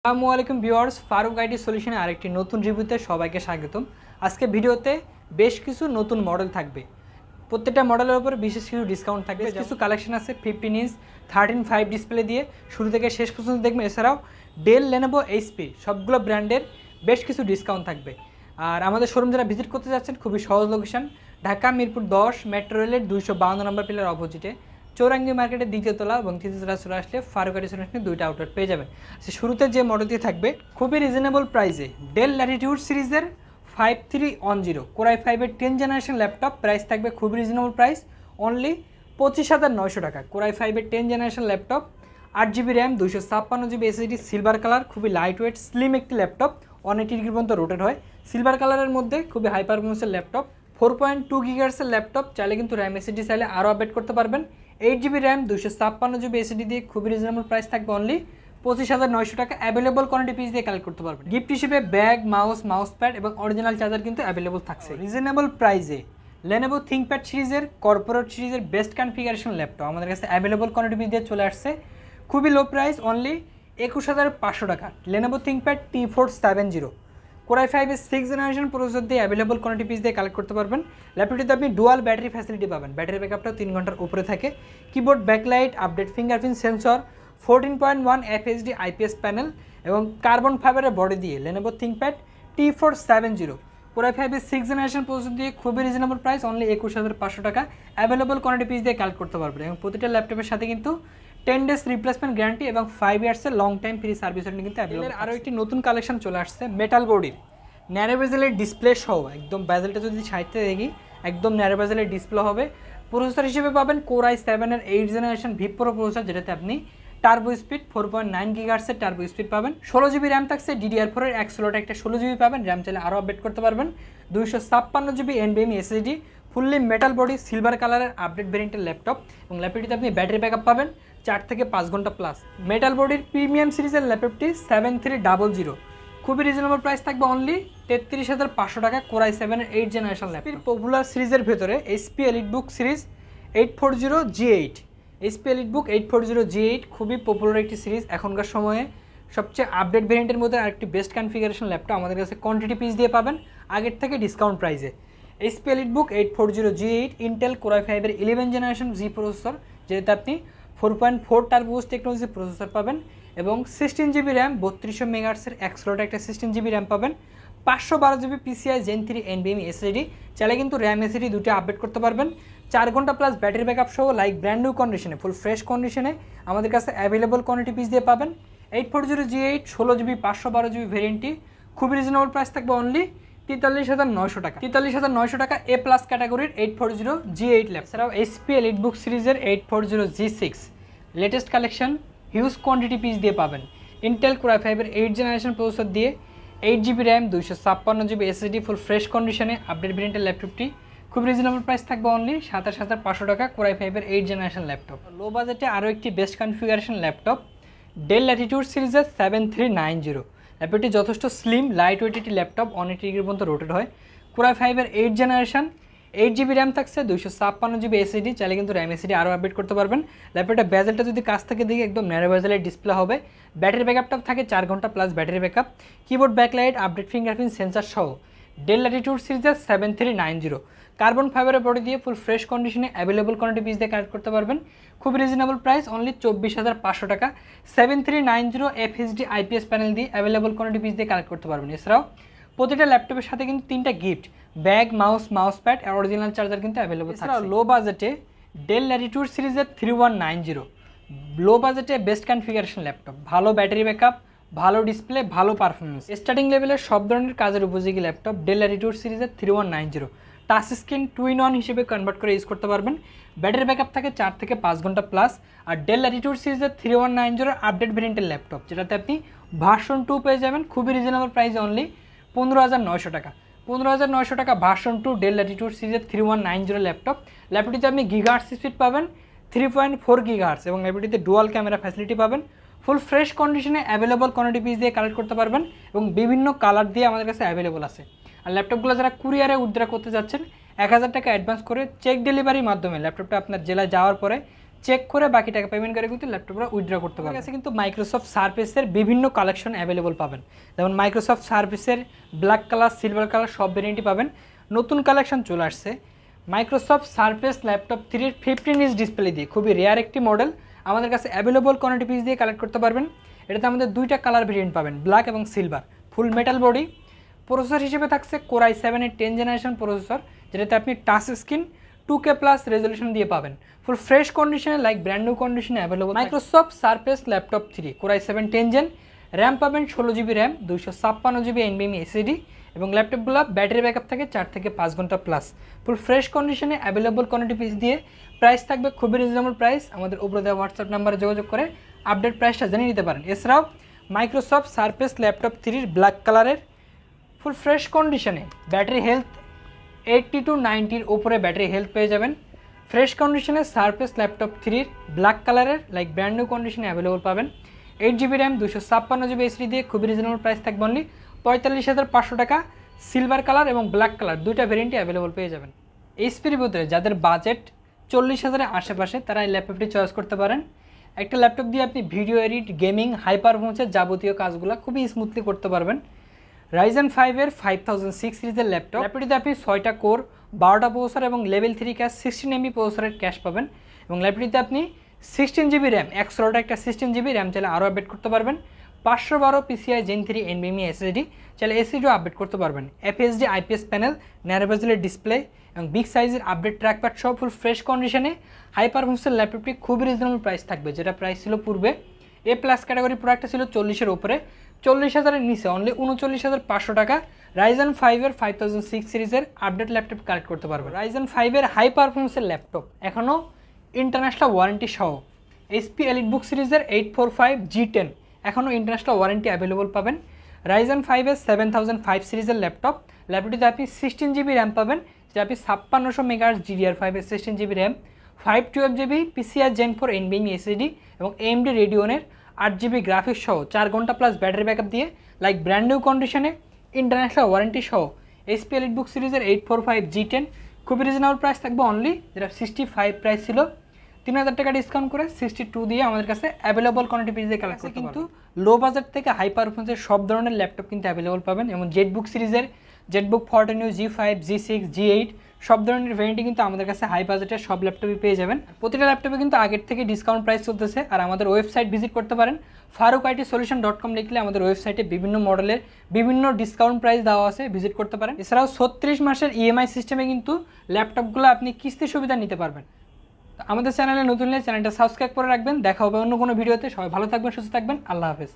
আসসালামু আলাইকুম viewers, Faruk IT সলিউশনে আরেকটি নতুন রিভিউতে সবাইকে স্বাগতম। আজকে ভিডিওতে বেশ কিছু নতুন মডেল থাকবে, প্রত্যেকটা মডেলের উপর বিশেষ কিছু ডিসকাউন্ট থাকবে। কিছু কালেকশন আছে 15 ইঞ্চ 13.5 ডিসপ্লে দিয়ে শুরু থেকে শেষ পর্যন্ত দেখবেন। এছাড়াও ডেল, লেনোভো, এইচপি সবগুলো ব্র্যান্ডের বেশ কিছু ডিসকাউন্ট থাকবে। আর আমাদের শোরুম যারা ভিজিট করতে যাচ্ছেন, খুবই সহজ লোকেশন, ঢাকা মিরপুর 10 মেট্রো রেলের 252 নম্বর পিলার অপোজিটে চৌরাঙ্গি মার্কেটের দ্বিতীয় তলা এবং তৃতীয় তলা চলে আসলে ফারুক আইটি সলিউশনে দুইটা আউটলেট পেয়ে যাবেন। শুরুতে যে মডেলটি থাকবে খুবই রিজনেবল প্রাইসে ডেল ল্যাটিটিউড সিরিজের 5310 কোরাই 5-এর 10 জেনারেশন ল্যাপটপ। প্রাইস থাকবে খুবই রিজনেবল প্রাইস, অনলি 25,900 টাকা। কোরাই 5-এর 10 generation laptop, 8GB RAM, 256GB SSD, silver colour, খুবই লাইট ওয়েট স্লিম একটি ল্যাপটপ, 180 ডিগ্রি পর্যন্ত রোটেট হয়। সিলভার কালারের মধ্যে খুবই হাই পারফরমেন্সের ল্যাপটপ, 4.2 GHz ল্যাপটপ। চাইলে কিন্তু র্যাম এসএসডি চাইলে আরও আপডেট করতে পারবেন। 8GB র্যাম, 256GB এসএসডি দিয়ে খুবই রিজনেবল প্রাইস থাকবে, অনলি 25,900 টাকা। অ্যাভেলেবল কোয়ান্টিটি পিস দিয়ে কালেক্ট করতে পারবেন। গিফট হিসেবে ব্যাগ, মাউস প্যাড এবং অরিজিনাল চার্জার কিন্তু অ্যাভেলেবল থাকছে। রিজনেবল প্রাইসে লেনোভো থিংকপ্যাড সিরিজের কর্পোরেট সিরিজের বেস্ট কনফিগারেশন ল্যাপটপ আমাদের কাছে অ্যাভেলেবল কোয়ান্টিটি পিস দিয়ে চলে আসছে। খুবই লো প্রাইস, অনলি 21,500 টাকা। লেনোভো থিংকপ্যাড T470 কোরাই 5-এর 6 জেনারেশন প্রসেসর দিয়ে অ্যাভেলেবল কোয়ান্টিটি পিস দিয়ে কালেক্ট করতে পারবেন। ল্যাপটপটিতে আপনি ডুয়াল ব্যাটারি ফ্যাসিলিটি পাবেন, ব্যাটারি ব্যাকআপটাও 3 ঘন্টার উপরে থাকে। Keyboard, backlight, update fingerprint sensor, 14.1 FHD IPS panel এবং কার্বন ফাইবারের বডি দিয়ে লেনোভো থিংকপ্যাড T470 কোরাই 5-এর 6 জেনারেশন প্রসেসর দিয়ে খুবই রিজনেবল প্রাইস, অনলি 21,500 টাকা। অ্যাভেলেবল কোয়ান্টিটি পিস দিয়ে কালেক্ট করতে পারবেন এবং প্রতিটা ল্যাপটপের সাথে কিন্তু 10 ডেজ রিপ্লেসমেন্ট গ্যারান্টি এবং 5 ইয়ার্সের লং টাইম ফ্রি সার্ভিস কিন্তু অ্যাভেলেবল। আরও একটি নতুন কালেকশন চলে আসছে মেটাল বডির ন্যারো বেজেলের ডিসপ্লে সহ, একদম বেজেলটা যদি সাইডতে দেখি একদম ন্যারো বেজেলের ডিসপ্লে হবে। প্রসেসর হিসেবে পাবেন কোরাই 7-এর 8 জেনারেশন ভিপ প্রো প্রসেসর, যেটাতে আপনি turbo speed 4.9 GHz turbo speed পাবেন। 16GB র্যাম থাকছে, DDR4-এর এক স্লট একটা 16GB পাবেন, র্যাম চাইলে আরও আপডেট করতে পারবেন। 256GB NVMe SSD, fully metal body silver কালারের আপডেট ভেরিয়েন্টের ল্যাপটপ এবং ল্যাপটপটিতে আপনি ব্যাটারি ব্যাকআপ পাবেন 4 থেকে 5 ঘন্টা প্লাস। মেটাল বডির প্রিমিয়াম সিরিজের ল্যাপটপটি 7300, খুবই রিজনেবল প্রাইস থাকবে, অনলি 33,500 টাকা। কোরাই 7-এর 8 জেনারেশন ল্যাপটপ। পপুলার সিরিজের ভেতরে HP EliteBook series 840G8, HP EliteBook 840G8 খুবই পপুলার একটি সিরিজ। এখনকার সময়ে সবচেয়ে আপডেট ভেরিয়েন্টের মধ্যে আরেকটি বেস্ট কনফিগারেশন ল্যাপটপ আমাদের কাছে কোয়ান্টিটি পিস দিয়ে পাবেন আগের থেকে ডিসকাউন্ট প্রাইসে। HP EliteBook 840G8 Intel core i 5-এর 11 জেনারেশন জি প্রসেসর, যেটাতে আপনি 4.4 টার্বো টেকনোলজি প্রসেসর পাবেন এবং 16GB র্যাম, 3200 মেগাহার্টজের এক স্লট একটা 16GB র্যাম পাবেন। 512GB PCI Gen 3 NVMe SSD, চাইলে কিন্তু র্যাম SSD দুটো আপডেট করতে পারবেন। 4 ঘন্টা প্লাস ব্যাটারি ব্যাকআপ সহ লাইক ব্র্যান্ড নিউ কন্ডিশনে, ফুল ফ্রেশ কন্ডিশনে আমাদের কাছে অ্যাভেলেবল কোয়ান্টিটি পিস দিয়ে পাবেন। 840G8 16GB 512GB ভেরিয়েন্টটি খুবই রিজনেবল প্রাইস থাকবে, অনলি 43,900 টাকা। 43,900 টাকা এ প্লাস ক্যাটাগরির 840G8 ল্যাপটপ। এছাড়াও এইচপি এলিটবুক সিরিজের 840G6 latest collection huge quantity piece দিয়ে পাবেন। ইন্টেল কোরাই 5-এর 8 জেনারেশন প্রসেসর দিয়ে 8GB RAM, 256GB SSD, full fresh কন্ডিশনে আপডেট ভেরিয়েন্টের ল্যাপটপটি খুব রিজনেবল প্রাইস থাকবে, অনলি 27,500 টাকা। কোরাই 5-এর 8 জেনারেশন ল্যাপটপ। লো বাজেটে আরও একটি best configuration laptop Dell Latitude সিরিজের 7390 ল্যাপটপটি যথেষ্ট স্লিম লাইট ওয়েট একটি ল্যাপটপ, 180 ডিগ্রি পর্যন্ত রোটেট হয়। কোরাই 5-এর 8 জেনারেশন, 8GB র্যাম থাকছে, 256GB SSD, চাইলে কিন্তু র্যাম SSD আরও আপডেট করতে পারবেন। ল্যাপটপটা বেজেলটা যদি কাছ থেকে দেখি একদম ন্যারো বেজেলের ডিসপ্লে হবে। ব্যাটারি ব্যাকআপটা থাকে 4 ঘন্টা plus battery backup. Keyboard, backlight, update fingerprint sensor সহ ডেল ল্যাটিটিউড সিরিজের 7390 কার্বন ফাইবারের বডি দিয়ে ফুল ফ্রেশ কন্ডিশনে অ্যাভেলেবল কোয়ান্টিটি পিস দিয়ে কালেক্ট করতে পারবেন। খুব রিজনেবল প্রাইস, অনলি 24,500 টাকা। 7390 FHD IPS প্যানেল দিয়ে অ্যাভেলেবল কোয়ান্টিটি পিস দিয়ে কালেক্ট করতে পারবেন। এছাড়াও প্রতিটা ল্যাপটপের সাথে কিন্তু 3টা gift, bag, mouse pad, original charger কিন্তু অ্যাভেলেবল থাকে। লো বাজেটে ডেল ল্যাটিটিউড সিরিজের 3190 লো বাজেটে বেস্ট কনফিগারেশন ল্যাপটপ, ভালো ব্যাটারি ব্যাকআপ, ভালো ডিসপ্লে, ভালো পারফরমেন্স, স্টার্টিং লেভেলের সব ধরনের কাজের উপযোগী ল্যাপটপ ডেল ল্যাটিটিউড সিরিজের 3190 টাচ স্ক্রিন 2-in-1 হিসেবে কনভার্ট করে ইউজ করতে পারবেন। ব্যাটারি ব্যাকআপ থাকে 4 থেকে 5 ঘন্টা প্লাস। আর ডেল ল্যাটিটিউড সিরিজের 3190 আপডেট ভেরিয়েন্টের ল্যাপটপ, যেটাতে আপনি ভার্সন 2 পেয়ে যাবেন খুবই রিজনেবল প্রাইসে, অনলি 15,900 টাকা। 15,900 টাকা ভার্সন 2 ডেল ল্যাটিটিউড সিরিজের 3190 ল্যাপটপ। ল্যাপটপটিতে আপনি গিগাহার্টজ স্পিড পাবেন 3.4 GHz এবং ল্যাপটপটিতে ডুয়াল ক্যামেরা ফ্যাসিলিটি পাবেন। ফুল ফ্রেশ কন্ডিশনে অ্যাভেলেবল কোয়ান্টিটি পিস দিয়ে কালেক্ট করতে পারবেন এবং বিভিন্ন কালার দিয়ে আমাদের কাছে অ্যাভেলেবল আছে। আর ল্যাপটপগুলো যারা কুরিয়ারে উইথড্র করতে যাচ্ছেন 1000 টাকা অ্যাডভান্স করে চেক ডেলিভারির মাধ্যমে ল্যাপটপটা আপনার জেলায় যাওয়ার পরে চেক করে বাকি টাকা পেমেন্ট করে কিন্তু ল্যাপটপটা উইথড্র করতে পারবেন। আছে কিন্তু মাইক্রোসফট সারফেসের বিভিন্ন কালেকশন অ্যাভেলেবল পাবেন, যেমন মাইক্রোসফট সারফেসের ব্ল্যাক কালার, সিলভার কালার সব ভেরিয়েন্টই পাবেন। নতুন কালেকশন চলে আসছে Microsoft Surface laptop 3 15 inch display দিয়ে, খুবই রেয়ার একটি মডেল। আমাদের কাছে অ্যাভেলেবল কোয়ান্টিটি পিস দিয়ে কালেক্ট করতে পারবেন। এটাতে আমাদের দুইটা কালার ভেরিয়েন্ট পাবেন, ব্ল্যাক এবং সিলভার, ফুল মেটাল বডি। প্রসেসর হিসেবে থাকছে Core i7 এর 10 জেনারেশন প্রসেসর, যেটাতে আপনি touch screen 2K plus resolution দিয়ে পাবেন। ফুল ফ্রেশ কন্ডিশনে লাইক ব্র্যান্ড নিউ কন্ডিশনে available Microsoft Surface laptop 3 Core i7 10 gen, RAM পাবেন 16GB RAM, 256GB NVMe SSD এবং ল্যাপটপগুলো ব্যাটারি ব্যাকআপ থাকে 4 থেকে 5 ঘন্টা প্লাস। ফুল ফ্রেশ কন্ডিশনে অ্যাভেলেবল কোয়ান্টিটি পিস দিয়ে প্রাইস থাকবে খুবই রিজনেবল প্রাইস। আমাদের উপরে দেওয়া হোয়াটসঅ্যাপ নাম্বারে যোগাযোগ করে আপডেট প্রাইসটা জেনে নিতে পারেন। এছাড়াও মাইক্রোসফট সারফেস ল্যাপটপ 3 ব্ল্যাক কালারের ফুল ফ্রেশ কন্ডিশনে ব্যাটারি হেলথ 80 to 90 উপরে ব্যাটারি হেলথ পেয়ে যাবেন। ফ্রেশ কন্ডিশনে সারফেস ল্যাপটপ 3 ব্ল্যাক কালারের লাইক ব্র্যান্ড নিউ কন্ডিশনে অ্যাভেলেবল পাবেন। 8GB র্যাম, 256GB SSD দিয়ে খুবই রিজনেবল প্রাইস থাকবে অনলি 45,500 টাকা। সিলভার কালার এবং ব্ল্যাক কালার দুইটা ভেরিয়েন্টই অ্যাভেলেবল পেয়ে যাবেন। এইচপির ভিতরে যাদের বাজেট 40,000-এর আশেপাশে তারা এই ল্যাপটপটি চয়েস করতে পারেন। একটা ল্যাপটপ দিয়ে আপনি ভিডিও এডিট, গেমিং, হাই পারফরমেন্সের যাবতীয় কাজগুলো খুবই স্মুথলি করতে পারবেন। Ryzen 5 এর 5006 সিরিজের ল্যাপটপটিতে আপনি 6টা কোর, 12টা প্রসেসর এবং লেভেল 3 ক্যাশ 16MB প্রসেসরের ক্যাশ পাবেন। এবং ল্যাপটপটিতে আপনি 16GB র্যাম, এক্সট্রাটা একটা 16GB র্যাম চাইলে আরও আপডেট করতে পারবেন। 512 PCI Gen 3 NVMe SSD চাইলে SSDও আপডেট করতে পারবেন। FHD IPS প্যানেল, ন্যারো বেজেলের ডিসপ্লে এবং বিগ সাইজের আপডেট ট্র্যাকপ্যাড সব ফুল ফ্রেশ কন্ডিশনে হাই পারফরমেন্সের ল্যাপটপটি খুবই রিজনেবল প্রাইস থাকবে, যেটা প্রাইস ছিল পূর্বে A+ ক্যাটাগরি প্রোডাক্টটা ছিল 40,000-এর উপরে, 40,000-এর নিচে অনলি 39,500 টাকা Ryzen 5 এর 5006 সিরিজের আপডেট ল্যাপটপ কালেক্ট করতে পারবেন। Ryzen 5 এর হাই পারফরমেন্সের ল্যাপটপ এখনও ইন্টারন্যাশনাল ওয়ারেন্টি সহ HP EliteBook সিরিজের 845 G10 এখনও ইন্টারন্যাশনাল ওয়ারেন্টি অ্যাভেলেবল পাবেন। Ryzen 5 এর 7005 সিরিজের ল্যাপটপটিতে আপনি 16GB র্যাম পাবেন, যেটা আপনি 5600 MHz DDR5 এর 16GB RAM, 512GB PCI Gen 4 NVMe SSD এবং AMD Radeon-এর 8GB গ্রাফিক্স সহ 4 ঘন্টা প্লাস ব্যাটারি ব্যাকআপ দিয়ে লাইক ব্র্যান্ড নিউ কন্ডিশনে ইন্টারন্যাশনাল ওয়ারেন্টি সহ HP EliteBook সিরিজের 845 G10 খুবই রিজনেবল প্রাইস থাকবে অনলি, যেটা 65 প্রাইস ছিল 3000 টাকা ডিসকাউন্ট করে 62 দিয়ে আমাদের কাছে অ্যাভেলেবল কোয়ান্টিটি পিস দিয়ে কালেক্ট করতে পারবেন। কিন্তু লো বাজেট থেকে হাই পারফরমেন্সের সব ধরনের ল্যাপটপ কিন্তু অ্যাভেলেবল পাবেন। যেমন জেটবুক সিরিজের জেটবুক 14 G5 G6 G8 সব ধরনের ভ্যারিয়েন্টই কিন্তু আমাদের কাছে হাই বাজেটের সব ল্যাপটপই পেয়ে যাবেন। প্রতিটা ল্যাপটপে কিন্তু আগের থেকে ডিসকাউন্ট প্রাইস চলতেছে। আর আমাদের ওয়েবসাইট ভিজিট করতে পারেন, faruqitsolution.com লিখলে আমাদের ওয়েবসাইটে বিভিন্ন মডেলের বিভিন্ন ডিসকাউন্ট প্রাইস দেওয়া আছে, ভিজিট করতে পারেন। এছাড়াও 36 মাসের EMI সিস্টেমে কিন্তু ল্যাপটপগুলো আপনি কিস্তি সুবিধা নিতে পারবেন। আমাদের চ্যানেলে নতুন হলে চ্যানেলটা সাবস্ক্রাইব করে রাখবেন। দেখা হবে অন্য কোনো ভিডিওতে। সবাই ভালো থাকবেন, সুস্থ থাকবেন। আল্লাহ হাফেজ।